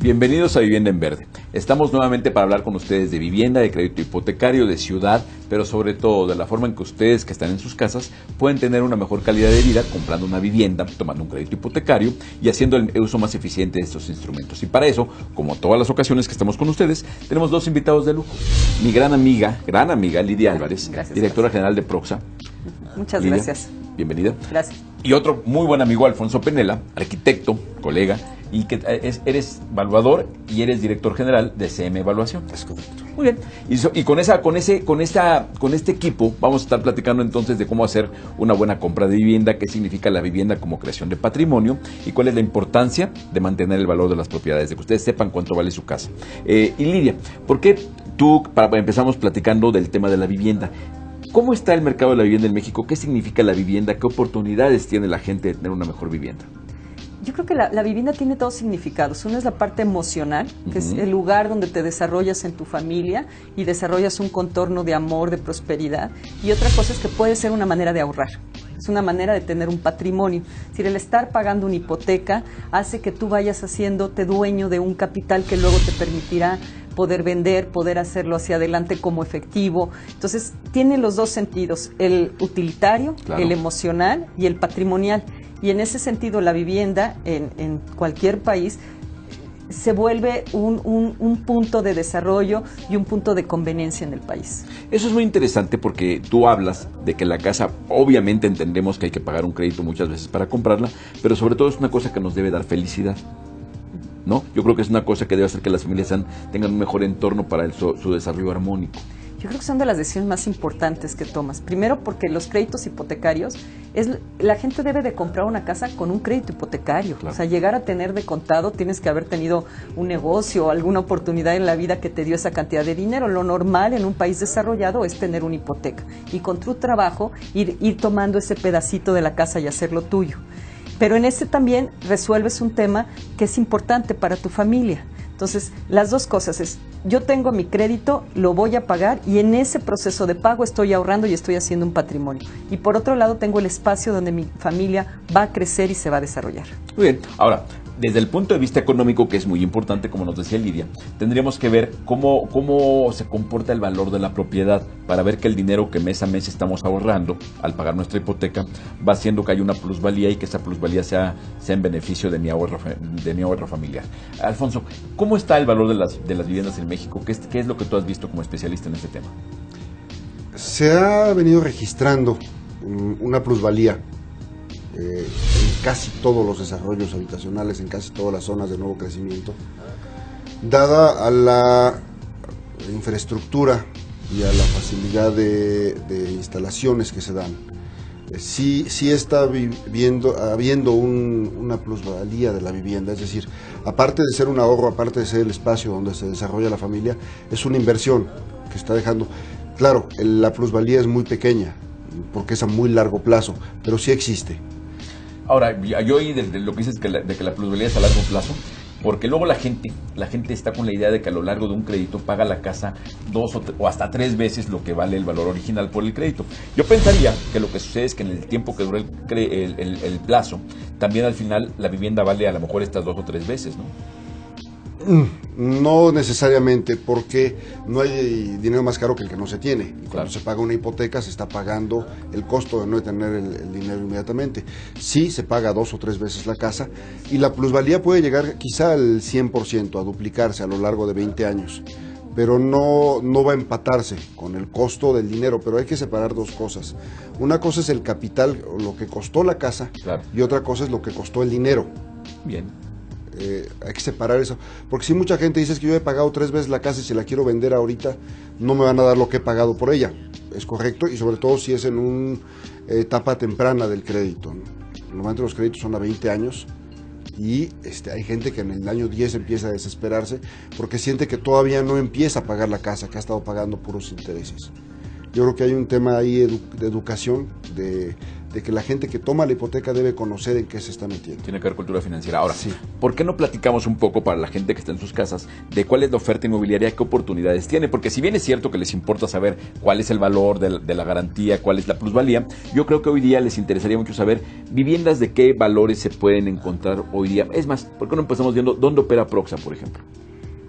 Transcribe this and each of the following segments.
Bienvenidos a Vivienda en Verde. Estamos nuevamente para hablar con ustedes de vivienda, de crédito hipotecario, de ciudad, pero sobre todo de la forma en que ustedes que están en sus casas pueden tener una mejor calidad de vida comprando una vivienda, tomando un crédito hipotecario y haciendo el uso más eficiente de estos instrumentos. Y para eso, como todas las ocasiones que estamos con ustedes, tenemos dos invitados de lujo. Mi gran amiga Lidia Álvarez, directora general de Proxa. Muchas Lidia, gracias. Bienvenida. Gracias. Y otro muy buen amigo, Alfonso Penela, arquitecto, colega, y que eres evaluador y eres director general de CM Evaluación. Es correcto. Muy bien. Y con este equipo vamos a estar platicando entonces de cómo hacer una buena compra de vivienda, qué significa la vivienda como creación de patrimonio y cuál es la importancia de mantener el valor de las propiedades, de que ustedes sepan cuánto vale su casa. Y Lidia, ¿por qué empezamos platicando del tema de la vivienda? ¿Cómo está el mercado de la vivienda en México? ¿Qué significa la vivienda? ¿Qué oportunidades tiene la gente de tener una mejor vivienda? Yo creo que la vivienda tiene dos significados. Uno es la parte emocional, que es el lugar donde te desarrollas en tu familia y desarrollas un contorno de amor, de prosperidad. Y otra cosa es que puede ser una manera de ahorrar. Es una manera de tener un patrimonio. Es decir, el estar pagando una hipoteca hace que tú vayas haciéndote dueño de un capital que luego te permitirá poder vender, poder hacerlo hacia adelante como efectivo. Entonces, tiene los dos sentidos, el utilitario, claro, el emocional y el patrimonial. Y en ese sentido, la vivienda en cualquier país se vuelve un punto de desarrollo y un punto de conveniencia en el país. Eso es muy interesante porque tú hablas de que la casa, obviamente entendemos que hay que pagar un crédito muchas veces para comprarla, pero sobre todo es una cosa que nos debe dar felicidad, ¿no? Yo creo que es una cosa que debe hacer que las familias tengan un mejor entorno para su desarrollo armónico. Yo creo que son de las decisiones más importantes que tomas. Primero porque los créditos hipotecarios, la gente debe de comprar una casa con un crédito hipotecario. Claro. O sea, llegar a tener de contado, tienes que haber tenido un negocio o alguna oportunidad en la vida que te dio esa cantidad de dinero. Lo normal en un país desarrollado es tener una hipoteca. Y con tu trabajo ir tomando ese pedacito de la casa y hacerlo tuyo. Pero en ese también resuelves un tema que es importante para tu familia. Entonces, las dos cosas es, yo tengo mi crédito, lo voy a pagar y en ese proceso de pago estoy ahorrando y estoy haciendo un patrimonio. Y por otro lado, tengo el espacio donde mi familia va a crecer y se va a desarrollar. Muy bien. Ahora, desde el punto de vista económico, que es muy importante, como nos decía Lidia, tendríamos que ver cómo se comporta el valor de la propiedad para ver que el dinero que mes a mes estamos ahorrando al pagar nuestra hipoteca va haciendo que haya una plusvalía y que esa plusvalía sea en beneficio de mi ahorro familiar. Alfonso, ¿cómo está el valor de las viviendas en México? ¿Qué es lo que tú has visto como especialista en este tema? Se ha venido registrando una plusvalía en casi todos los desarrollos habitacionales, en casi todas las zonas de nuevo crecimiento, dada a la infraestructura y a la facilidad de instalaciones que se dan. Sí está habiendo una plusvalía de la vivienda, es decir, aparte de ser un ahorro, aparte de ser el espacio donde se desarrolla la familia, es una inversión que está dejando. Claro, la plusvalía es muy pequeña, porque es a muy largo plazo, pero sí existe. Ahora, yo oí de lo que dices de que la plusvalía es a largo plazo, porque luego la gente está con la idea de que a lo largo de un crédito paga la casa 2 o hasta 3 veces lo que vale el valor original por el crédito. Yo pensaría que lo que sucede es que en el tiempo que dura el plazo, también al final la vivienda vale a lo mejor estas 2 o 3 veces, ¿no? No necesariamente, porque no hay dinero más caro que el que no se tiene. Y cuando claro, se paga una hipoteca, se está pagando el costo de no tener el dinero inmediatamente. Sí, se paga 2 o 3 veces la casa y la plusvalía puede llegar quizá al 100%, a duplicarse a lo largo de 20 años. Pero no va a empatarse con el costo del dinero, pero hay que separar dos cosas. Una cosa es el capital, lo que costó la casa, claro, y otra cosa es lo que costó el dinero. Bien. Hay que separar eso, porque si mucha gente dice que yo he pagado 3 veces la casa y si la quiero vender ahorita no me van a dar lo que he pagado por ella. Es correcto, y sobre todo si es en una etapa temprana del crédito, ¿no? Normalmente los créditos son a 20 años y hay gente que en el año 10 empieza a desesperarse porque siente que todavía no empieza a pagar la casa, que ha estado pagando puros intereses. Yo creo que hay un tema ahí de educación, de de que la gente que toma la hipoteca debe conocer en qué se está metiendo. Tiene que haber cultura financiera. Ahora, Sí. ¿por qué no platicamos un poco para la gente que está en sus casas de cuál es la oferta inmobiliaria, qué oportunidades tiene? Porque si bien es cierto que les importa saber cuál es el valor de la garantía, cuál es la plusvalía, yo creo que hoy día les interesaría mucho saber viviendas de qué valores se pueden encontrar hoy día. Es más, ¿por qué no empezamos viendo dónde opera Proxa, por ejemplo?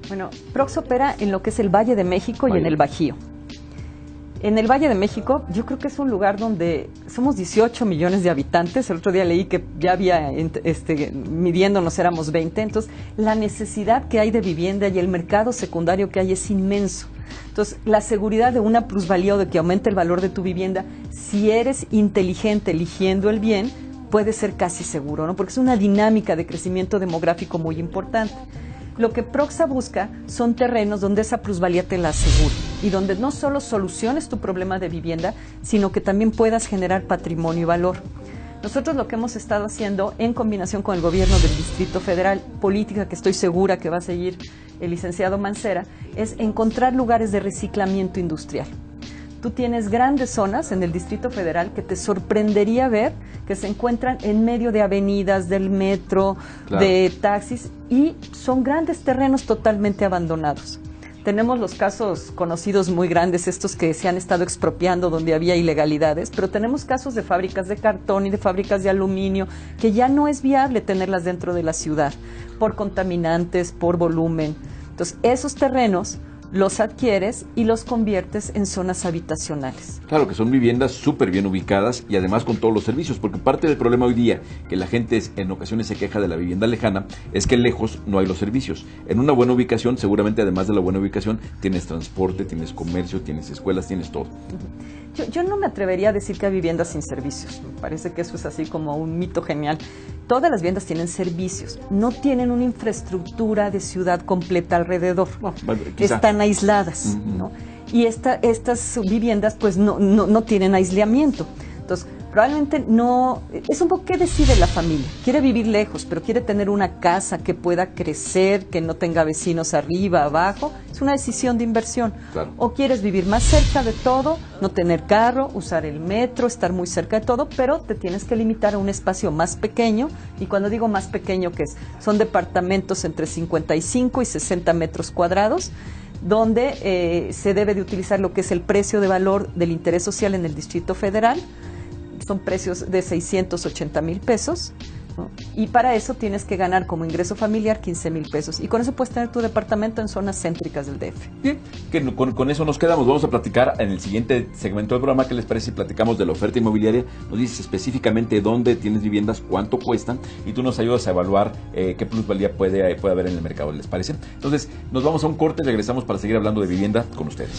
Bueno, Proxa opera en lo que es el Valle de México y en el Bajío. En el Valle de México, yo creo que es un lugar donde somos 18 millones de habitantes. El otro día leí que ya había, midiéndonos, éramos 20. Entonces, la necesidad que hay de vivienda y el mercado secundario que hay es inmenso. Entonces, la seguridad de una plusvalía o de que aumente el valor de tu vivienda, si eres inteligente eligiendo el bien, puede ser casi seguro, ¿no? Porque es una dinámica de crecimiento demográfico muy importante. Lo que Proxa busca son terrenos donde esa plusvalía te la asegure y donde no solo soluciones tu problema de vivienda, sino que también puedas generar patrimonio y valor. Nosotros lo que hemos estado haciendo en combinación con el gobierno del Distrito Federal, política que estoy segura que va a seguir el licenciado Mancera, es encontrar lugares de reciclamiento industrial. Tú tienes grandes zonas en el Distrito Federal que te sorprendería ver que se encuentran en medio de avenidas, del metro, Claro. de taxis, y son grandes terrenos totalmente abandonados. Tenemos los casos conocidos muy grandes, estos que se han estado expropiando donde había ilegalidades, pero tenemos casos de fábricas de cartón y de fábricas de aluminio que ya no es viable tenerlas dentro de la ciudad por contaminantes, por volumen. Entonces, esos terrenos los adquieres y los conviertes en zonas habitacionales. Claro, que son viviendas súper bien ubicadas y además con todos los servicios, porque parte del problema hoy día, que la gente en ocasiones se queja de la vivienda lejana, es que lejos no hay los servicios. En una buena ubicación, seguramente además de la buena ubicación, tienes transporte, tienes comercio, tienes escuelas, tienes todo. Yo no me atrevería a decir que hay viviendas sin servicios. Me parece que eso es así como un mito genial. Todas las viviendas tienen servicios, no tienen una infraestructura de ciudad completa alrededor. Bueno, quizá. Están aisladas, ¿no? Y estas viviendas pues no tienen aislamiento. Entonces, probablemente no... Es un poco qué decide la familia. Quiere vivir lejos, pero quiere tener una casa que pueda crecer, que no tenga vecinos arriba, abajo. Es una decisión de inversión. Claro. O quieres vivir más cerca de todo, no tener carro, usar el metro, estar muy cerca de todo, pero te tienes que limitar a un espacio más pequeño. Y cuando digo más pequeño, ¿qué es? Son departamentos entre 55 y 60 metros cuadrados, donde se debe de utilizar lo que es el precio de valor del interés social en el Distrito Federal. Son precios de 680,000 pesos, ¿no? Y para eso tienes que ganar como ingreso familiar 15,000 pesos. Y con eso puedes tener tu departamento en zonas céntricas del DF. Bien, que con eso nos quedamos. Vamos a platicar en el siguiente segmento del programa. ¿Qué les parece si platicamos de la oferta inmobiliaria? Nos dices específicamente dónde tienes viviendas, cuánto cuestan, y tú nos ayudas a evaluar qué plusvalía puede haber en el mercado. ¿Les parece? Entonces, nos vamos a un corte y regresamos para seguir hablando de vivienda con ustedes.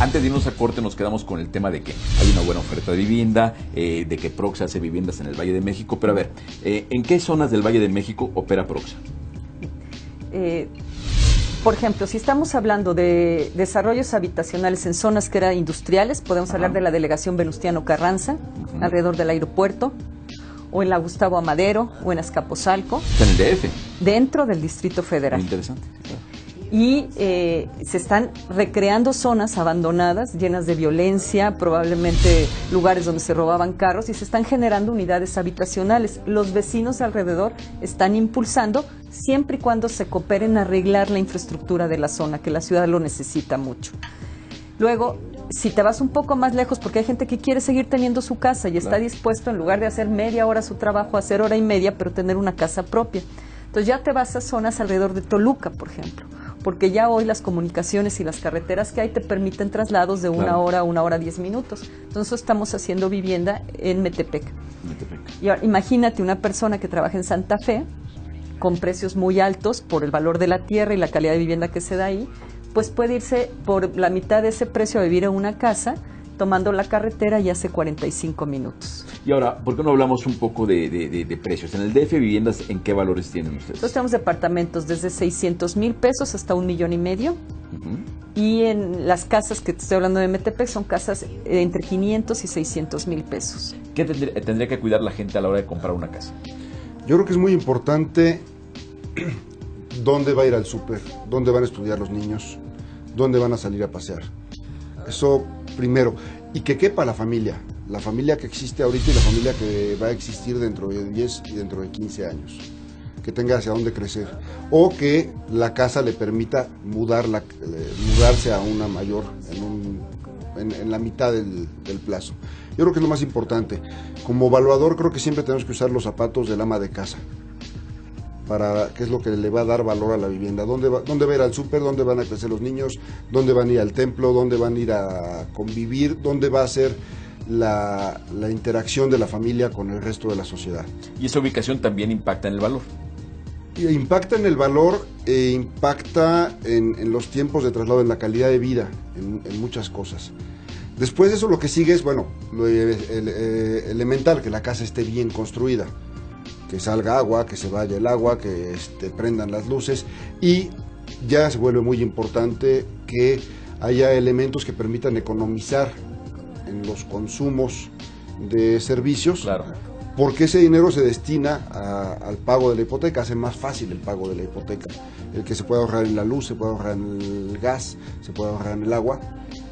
Antes de irnos a corte nos quedamos con el tema de que hay una buena oferta de vivienda, de que Proxa hace viviendas en el Valle de México, pero a ver, ¿en qué zonas del Valle de México opera Proxa? Por ejemplo, si estamos hablando de desarrollos habitacionales en zonas que eran industriales, podemos hablar de la delegación Venustiano Carranza, alrededor del aeropuerto, o en la Gustavo Amadero, o en Azcapotzalco. Está en el DF. Dentro del Distrito Federal. Muy interesante. Claro. Y se están recreando zonas abandonadas, llenas de violencia, probablemente lugares donde se robaban carros, y se están generando unidades habitacionales. Los vecinos alrededor están impulsando, siempre y cuando se cooperen a arreglar la infraestructura de la zona, que la ciudad lo necesita mucho. Luego, si te vas un poco más lejos, porque hay gente que quiere seguir teniendo su casa y está dispuesto, en lugar de hacer media hora su trabajo, a hacer hora y media, pero tener una casa propia. Entonces ya te vas a zonas alrededor de Toluca, por ejemplo, porque ya hoy las comunicaciones y las carreteras que hay te permiten traslados de una hora 10 minutos. Entonces estamos haciendo vivienda en Metepec. Y ahora, imagínate una persona que trabaja en Santa Fe, con precios muy altos por el valor de la tierra y la calidad de vivienda que se da ahí, pues puede irse por la mitad de ese precio a vivir en una casa, tomando la carretera, y hace 45 minutos. Y ahora, ¿por qué no hablamos un poco de precios? En el DF, viviendas, ¿en qué valores tienen ustedes? Entonces tenemos departamentos desde 600,000 pesos hasta 1,5 millones. Y en las casas que te estoy hablando de Metepec son casas entre 500 y 600,000 pesos. ¿Qué tendría que cuidar la gente a la hora de comprar una casa? Yo creo que es muy importante dónde va a ir al súper, dónde van a estudiar los niños, dónde van a salir a pasear. Eso primero. Y que quepa la familia que existe ahorita y la familia que va a existir dentro de 10 y dentro de 15 años. Que tenga hacia dónde crecer. O que la casa le permita mudarse a una mayor, en la mitad del plazo. Yo creo que es lo más importante. Como evaluador creo que siempre tenemos que usar los zapatos del ama de casa. Para qué es lo que le va a dar valor a la vivienda. ¿Dónde va a ir al súper? ¿Dónde van a crecer los niños? ¿Dónde van a ir al templo? ¿Dónde van a ir a convivir? ¿Dónde va a ser la interacción de la familia con el resto de la sociedad? Y esa ubicación también impacta en el valor. Impacta en el valor e impacta en los tiempos de traslado, en la calidad de vida, en muchas cosas. Después de eso lo que sigue es, bueno, lo elemental, que la casa esté bien construida, que salga agua, que se vaya el agua, que prendan las luces, y ya se vuelve muy importante que haya elementos que permitan economizar en los consumos de servicios. Claro. Porque ese dinero se destina al pago de la hipoteca, hace más fácil el pago de la hipoteca. El que se pueda ahorrar en la luz, se puede ahorrar en el gas, se puede ahorrar en el agua,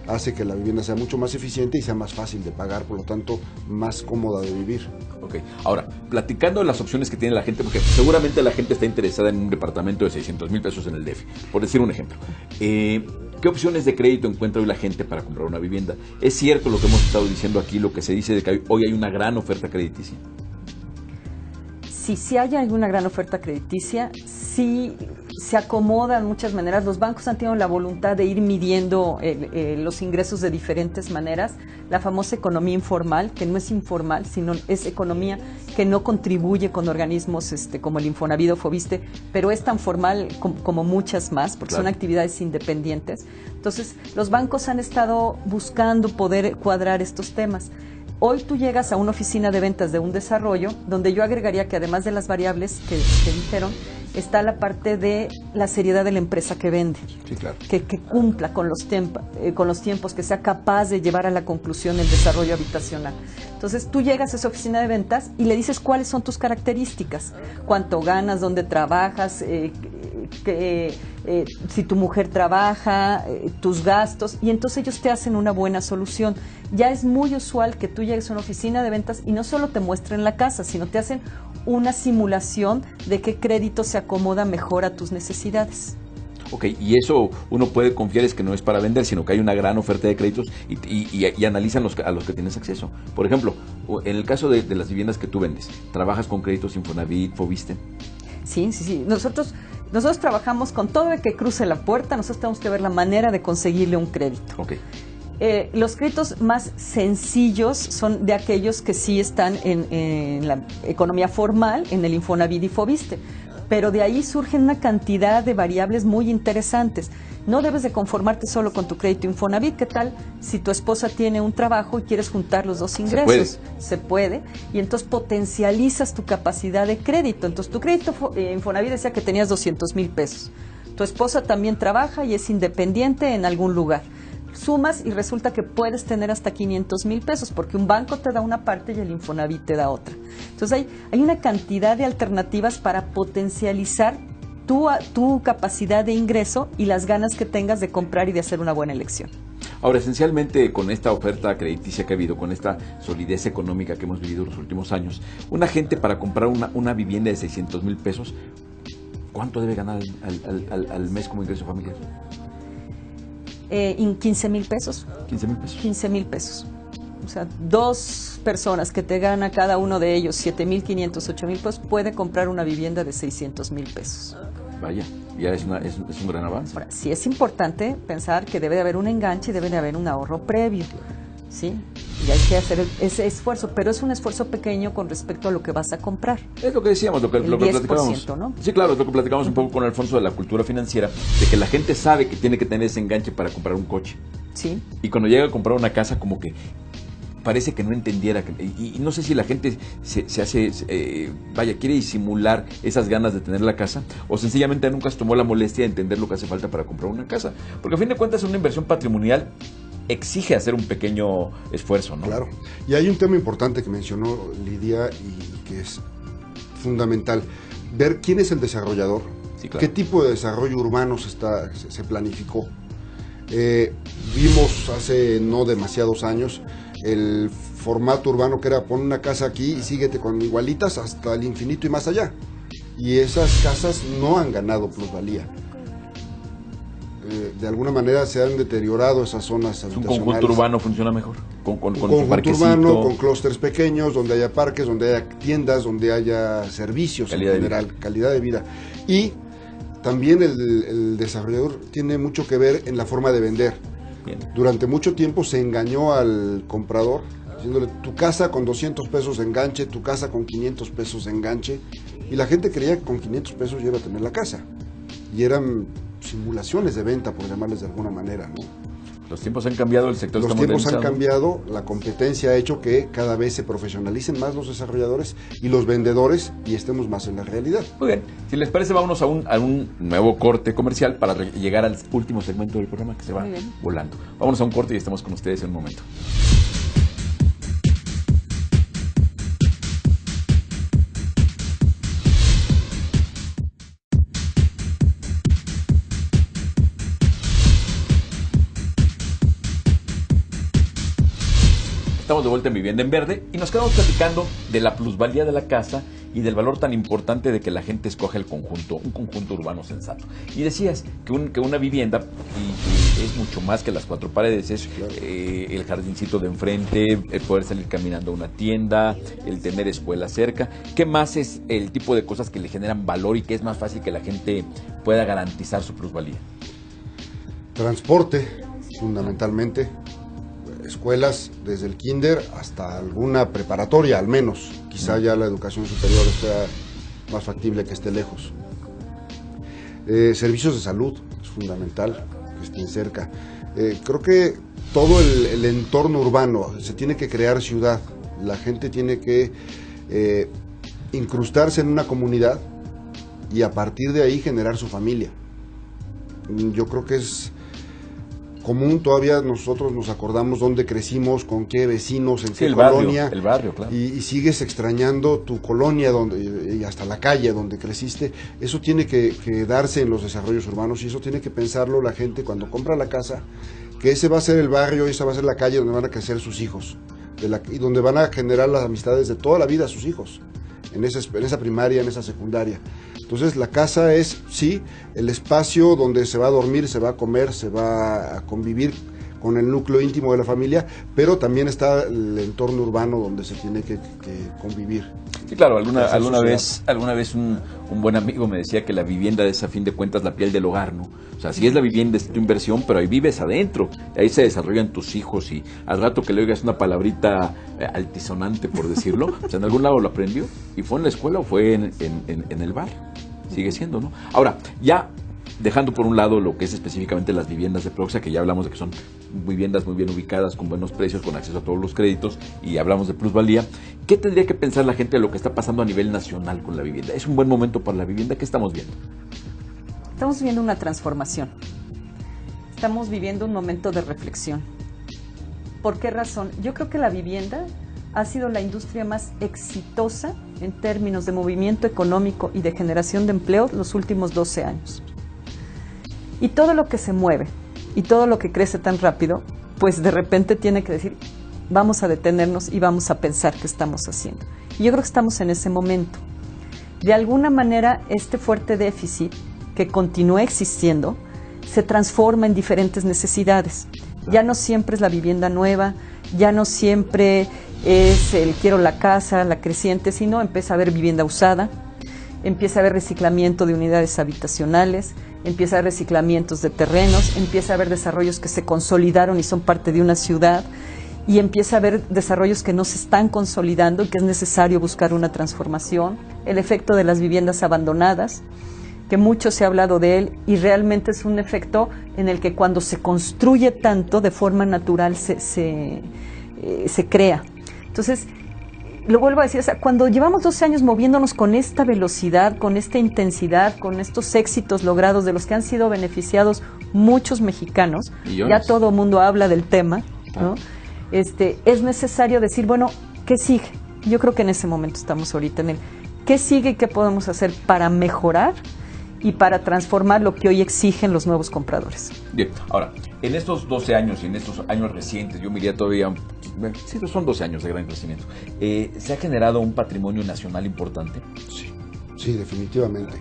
hace que la vivienda sea mucho más eficiente y sea más fácil de pagar, por lo tanto, más cómoda de vivir. Ok, ahora, platicando de las opciones que tiene la gente, porque seguramente la gente está interesada en un departamento de 600,000 pesos en el DF, por decir un ejemplo. ¿Qué opciones de crédito encuentra hoy la gente para comprar una vivienda? ¿Es cierto lo que hemos estado diciendo aquí, lo que se dice de que hoy hay una gran oferta crediticia? Sí hay alguna gran oferta crediticia, sí se acomodan muchas maneras. Los bancos han tenido la voluntad de ir midiendo los ingresos de diferentes maneras. La famosa economía informal, que no es informal, sino es economía que no contribuye con organismos como el Infonavit o Foviste, pero es tan formal como muchas más, porque son actividades independientes. Entonces, los bancos han estado buscando poder cuadrar estos temas. Hoy tú llegas a una oficina de ventas de un desarrollo, donde yo agregaría que además de las variables que dijeron, está la parte de la seriedad de la empresa que vende. Sí, claro. Que cumpla con los tiempos, que sea capaz de llevar a la conclusión el desarrollo habitacional. Entonces tú llegas a esa oficina de ventas y le dices cuáles son tus características, cuánto ganas, dónde trabajas, si tu mujer trabaja, tus gastos, y entonces ellos te hacen una buena solución. Ya es muy usual que tú llegues a una oficina de ventas y no solo te muestren la casa, sino te hacen una simulación de qué crédito se acomoda mejor a tus necesidades. Ok, y eso uno puede confiar, es que no es para vender, sino que hay una gran oferta de créditos y analizan a los que tienes acceso. Por ejemplo, en el caso de las viviendas que tú vendes, ¿trabajas con créditos Infonavit, Foviste? Sí. Nosotros trabajamos con todo el que cruce la puerta. Nosotros tenemos que ver la manera de conseguirle un crédito. Okay. Los créditos más sencillos son de aquellos que sí están en la economía formal, en el Infonavit y Foviste, pero de ahí surgen una cantidad de variables muy interesantes. No debes de conformarte solo con tu crédito Infonavit. ¿Qué tal si tu esposa tiene un trabajo y quieres juntar los dos ingresos? Se puede. Y entonces potencializas tu capacidad de crédito. Entonces tu crédito Infonavit decía que tenías 200,000 pesos. Tu esposa también trabaja y es independiente en algún lugar. Sumas y resulta que puedes tener hasta 500,000 pesos, porque un banco te da una parte y el Infonavit te da otra. Entonces hay una cantidad de alternativas para potencializar tu capacidad de ingreso y las ganas que tengas de comprar y de hacer una buena elección. Ahora, esencialmente, con esta oferta crediticia que ha habido, con esta solidez económica que hemos vivido en los últimos años, una gente para comprar una vivienda de 600,000 pesos, ¿cuánto debe ganar al mes como ingreso familiar? 15,000 pesos. 15,000 pesos. 15,000 pesos. O sea, dos personas que te gana cada uno de ellos 7,500, 8,000 pesos, puede comprar una vivienda de 600,000 pesos. Vaya, ya es un gran avance. Ahora, sí es importante pensar que debe de haber un enganche y debe de haber un ahorro previo, ¿sí? Y hay que hacer ese esfuerzo, pero es un esfuerzo pequeño con respecto a lo que vas a comprar. Es lo que decíamos, lo que platicábamos. ¿No? Sí, claro, es lo que platicamos un poco con Alfonso de la cultura financiera, de que la gente sabe que tiene que tener ese enganche para comprar un coche. Sí. Y cuando llega a comprar una casa, como que parece que no entendiera. Y no sé si la gente se hace, quiere disimular esas ganas de tener la casa, o sencillamente nunca se tomó la molestia de entender lo que hace falta para comprar una casa. Porque a fin de cuentas es una inversión patrimonial exige hacer un pequeño esfuerzo, ¿no? Claro. Y hay un tema importante que mencionó Lidia y que es fundamental. Ver quién es el desarrollador, Sí, claro. qué tipo de desarrollo urbano se planificó. Vimos hace no demasiados años el formato urbano que era pon una casa aquí y síguete con igualitas hasta el infinito y más allá. Y esas casas no han ganado plusvalía. De alguna manera se han deteriorado esas zonas habitacionales. Un conjunto urbano funciona mejor. Con Un su conjunto parquecito, urbano, con clústeres pequeños, donde haya parques, donde haya tiendas, donde haya servicios Calidad de en general, calidad de vida. Y también el desarrollador tiene mucho que ver en la forma de vender. Bien. Durante mucho tiempo se engañó al comprador, diciéndole tu casa con 200 pesos de enganche, tu casa con 500 pesos de enganche, y la gente creía que con 500 pesos ya iba a tener la casa. Y eran simulaciones de venta, por llamarles de alguna manera, ¿no? Los tiempos han cambiado, el sector Los está tiempos han modernizado. cambiado, la competencia ha hecho que cada vez se profesionalicen más los desarrolladores y los vendedores y estemos más en la realidad. Muy bien, si les parece, vámonos a un nuevo corte comercial para llegar al último segmento del programa que se va Muy bien. volando. Vámonos a un corte y estamos con ustedes en un momento. Estamos de vuelta en Vivienda en Verde y nos quedamos platicando de la plusvalía de la casa y del valor tan importante de que la gente escoge el conjunto, un conjunto urbano sensato. Y decías que una vivienda y es mucho más que las cuatro paredes, es el jardincito de enfrente, el poder salir caminando a una tienda, el tener escuela cerca. ¿Qué más es el tipo de cosas que le generan valor y que es más fácil que la gente pueda garantizar su plusvalía? Transporte, fundamentalmente. Escuelas desde el kinder hasta alguna preparatoria, al menos. Quizá ya la educación superior sea más factible que esté lejos. Servicios de salud, es fundamental que estén cerca. Creo que todo el entorno urbano, se tiene que crear ciudad. La gente tiene que incrustarse en una comunidad y a partir de ahí generar su familia. Yo creo que es común, todavía nosotros nos acordamos dónde crecimos, con qué vecinos, en qué colonia. El barrio, claro. Y sigues extrañando tu colonia y hasta la calle donde creciste. Eso tiene que darse en los desarrollos urbanos y eso tiene que pensarlo la gente cuando compra la casa, que ese va a ser el barrio y esa va a ser la calle donde van a crecer sus hijos y donde van a generar las amistades de toda la vida a sus hijos, en esa primaria, en esa secundaria. Entonces la casa es, sí, el espacio donde se va a dormir, se va a comer, se va a convivir con el núcleo íntimo de la familia, pero también está el entorno urbano donde se tiene que convivir. Sí, claro, alguna vez un buen amigo me decía que la vivienda es a fin de cuentas la piel del hogar, ¿no? O sea, sí es la vivienda, es tu inversión, pero ahí vives adentro, ahí se desarrollan tus hijos y al rato que le oigas una palabrita altisonante, por decirlo, o sea, en algún lado lo aprendió y fue en la escuela o fue en el bar, sigue siendo, ¿no? Ahora, ya dejando por un lado lo que es específicamente las viviendas de Proxia, que ya hablamos de que son viviendas muy bien ubicadas, con buenos precios, con acceso a todos los créditos, y hablamos de plusvalía, ¿qué tendría que pensar la gente de lo que está pasando a nivel nacional con la vivienda? ¿Es un buen momento para la vivienda? ¿Qué estamos viendo? Estamos viviendo una transformación. Estamos viviendo un momento de reflexión. ¿Por qué razón? Yo creo que la vivienda ha sido la industria más exitosa en términos de movimiento económico y de generación de empleo los últimos 12 años. Y todo lo que se mueve y todo lo que crece tan rápido, pues de repente tiene que decir, vamos a detenernos y vamos a pensar qué estamos haciendo. Y yo creo que estamos en ese momento. De alguna manera, este fuerte déficit que continúa existiendo se transforma en diferentes necesidades. Ya no siempre es la vivienda nueva, ya no siempre es el quiero la casa, la creciente, sino empieza a haber vivienda usada, empieza a haber reciclamiento de unidades habitacionales, empieza a haber reciclamientos de terrenos, empieza a haber desarrollos que se consolidaron y son parte de una ciudad, y empieza a haber desarrollos que no se están consolidando y que es necesario buscar una transformación. El efecto de las viviendas abandonadas, que mucho se ha hablado de él, y realmente es un efecto en el que cuando se construye tanto, de forma natural se crea. Entonces, lo vuelvo a decir, o sea, cuando llevamos 12 años moviéndonos con esta velocidad, con esta intensidad, con estos éxitos logrados de los que han sido beneficiados muchos mexicanos, ya todo el mundo habla del tema, ¿no? Es necesario decir, bueno, ¿qué sigue? Yo creo que en ese momento estamos ahorita en el ¿qué sigue y qué podemos hacer para mejorar y para transformar lo que hoy exigen los nuevos compradores? Bien, ahora, en estos 12 años y en estos años recientes, yo me diría todavía, sí, son 12 años de gran crecimiento, ¿se ha generado un patrimonio nacional importante? Sí, definitivamente.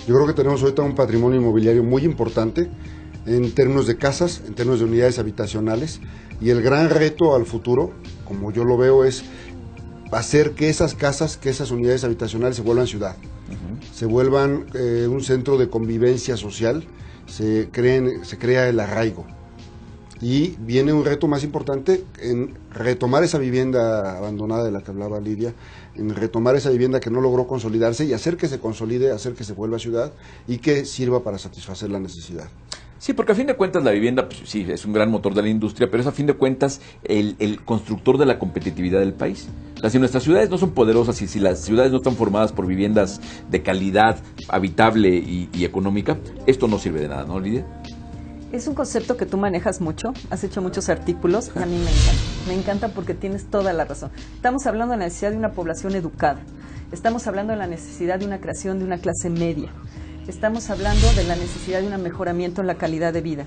Yo creo que tenemos ahorita un patrimonio inmobiliario muy importante en términos de casas, en términos de unidades habitacionales, y el gran reto al futuro, como yo lo veo, es hacer que esas casas, que esas unidades habitacionales se vuelvan ciudad, se vuelvan un centro de convivencia social, se crea el arraigo. Y viene un reto más importante en retomar esa vivienda abandonada de la que hablaba Lidia, en retomar esa vivienda que no logró consolidarse y hacer que se consolide, hacer que se vuelva ciudad y que sirva para satisfacer la necesidad. Sí, porque a fin de cuentas la vivienda, pues, sí, es un gran motor de la industria, pero es a fin de cuentas el constructor de la competitividad del país. O sea, si nuestras ciudades no son poderosas y si las ciudades no están formadas por viviendas de calidad, habitable y económica, esto no sirve de nada, ¿no, Lidia? Es un concepto que tú manejas mucho, has hecho muchos artículos y a mí me encanta. Me encanta porque tienes toda la razón. Estamos hablando de la necesidad de una población educada, estamos hablando de la necesidad de una creación de una clase media. Estamos hablando de la necesidad de un mejoramiento en la calidad de vida.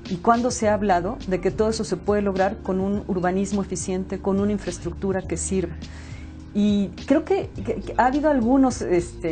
¿Y cuándo se ha hablado de que todo eso se puede lograr con un urbanismo eficiente, con una infraestructura que sirva? Y creo que ha habido algunos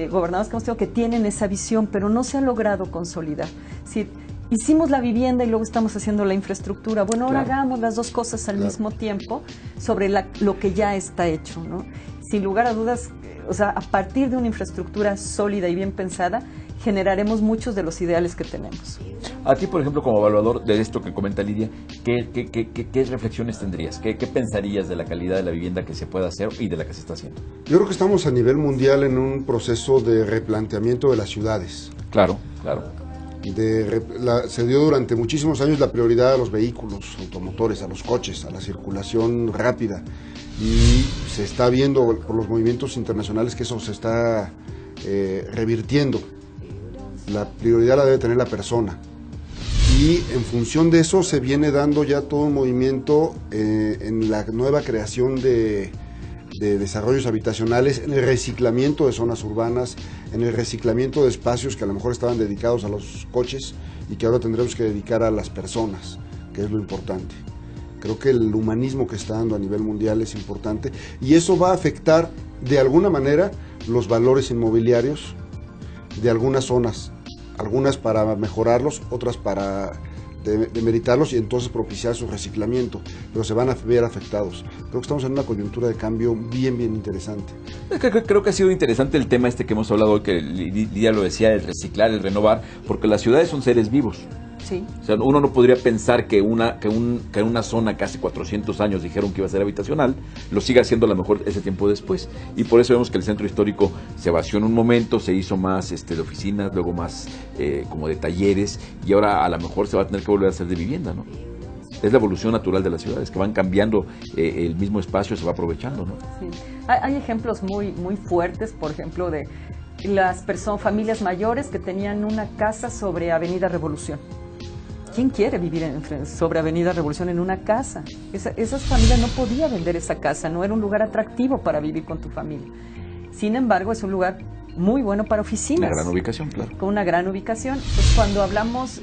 gobernadores que hemos tenido que tienen esa visión, pero no se ha logrado consolidar. Es decir, hicimos la vivienda y luego estamos haciendo la infraestructura. Bueno, ahora hagamos las dos cosas al mismo tiempo sobre lo que ya está hecho, ¿no? Sin lugar a dudas, o sea, a partir de una infraestructura sólida y bien pensada, generaremos muchos de los ideales que tenemos. A ti, por ejemplo, como evaluador de esto que comenta Lidia, ¿qué reflexiones tendrías? ¿Qué pensarías de la calidad de la vivienda que se puede hacer y de la que se está haciendo? Yo creo que estamos a nivel mundial en un proceso de replanteamiento de las ciudades. Claro, claro. Se dio durante muchísimos años la prioridad a los vehículos automotores, a los coches, a la circulación rápida, y se está viendo por los movimientos internacionales que eso se está revirtiendo. La prioridad la debe tener la persona, y en función de eso se viene dando ya todo un movimiento en la nueva creación de desarrollos habitacionales, en el reciclamiento de zonas urbanas, en el reciclamiento de espacios que a lo mejor estaban dedicados a los coches y que ahora tendremos que dedicar a las personas, que es lo importante. Creo que el humanismo que está dando a nivel mundial es importante, y eso va a afectar de alguna manera los valores inmobiliarios de algunas zonas, algunas para mejorarlos, otras para demeritarlos y entonces propiciar su reciclamiento, pero se van a ver afectados. Creo que estamos en una coyuntura de cambio bien interesante. Creo que ha sido interesante el tema que hemos hablado hoy, que Lidia lo decía, el reciclar, el renovar, porque las ciudades son seres vivos. Sí. O sea, uno no podría pensar que una zona que hace 400 años dijeron que iba a ser habitacional, lo siga haciendo a lo mejor ese tiempo después. Y por eso vemos que el centro histórico se vació en un momento, se hizo más de oficinas, luego más como de talleres, y ahora a lo mejor se va a tener que volver a hacer de vivienda, ¿no? Es la evolución natural de las ciudades, que van cambiando el mismo espacio, se va aprovechando, ¿no? Sí. Hay ejemplos muy fuertes, por ejemplo, de las familias mayores que tenían una casa sobre Avenida Revolución. ¿Quién quiere vivir sobre Avenida Revolución en una casa? Esas familias no podían vender esa casa, no era un lugar atractivo para vivir con tu familia. Sin embargo, es un lugar muy bueno para oficinas. Una gran ubicación, claro. Con una gran ubicación. Pues cuando hablamos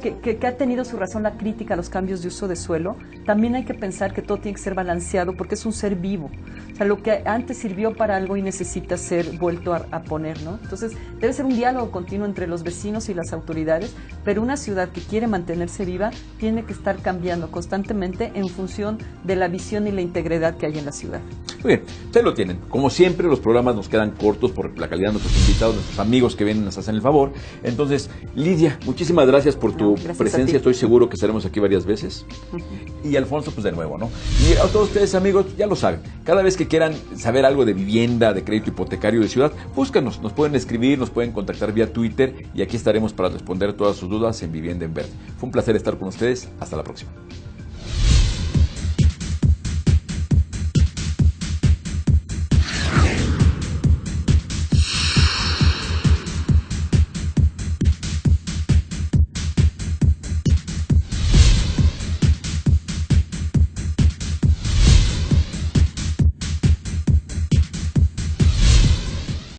que ha tenido su razón la crítica a los cambios de uso de suelo, también hay que pensar que todo tiene que ser balanceado porque es un ser vivo. O sea, lo que antes sirvió para algo y necesita ser vuelto a poner, ¿no? Entonces, debe ser un diálogo continuo entre los vecinos y las autoridades, pero una ciudad que quiere mantenerse viva tiene que estar cambiando constantemente en función de la visión y la integridad que hay en la ciudad. Muy bien, ustedes lo tienen. Como siempre, los programas nos quedan cortos por la calidad de nuestros invitados, nuestros amigos que vienen, nos hacen el favor. Entonces, Lidia, muchísimas gracias por tu presencia. Estoy seguro que estaremos aquí varias veces. Y Alfonso, pues de nuevo, ¿no? Y a todos ustedes, amigos, ya lo saben. Cada vez que quieran saber algo de vivienda, de crédito hipotecario de ciudad, búscanos. Nos pueden escribir, nos pueden contactar vía Twitter y aquí estaremos para responder todas sus dudas en Vivienda en Verde. Fue un placer estar con ustedes. Hasta la próxima.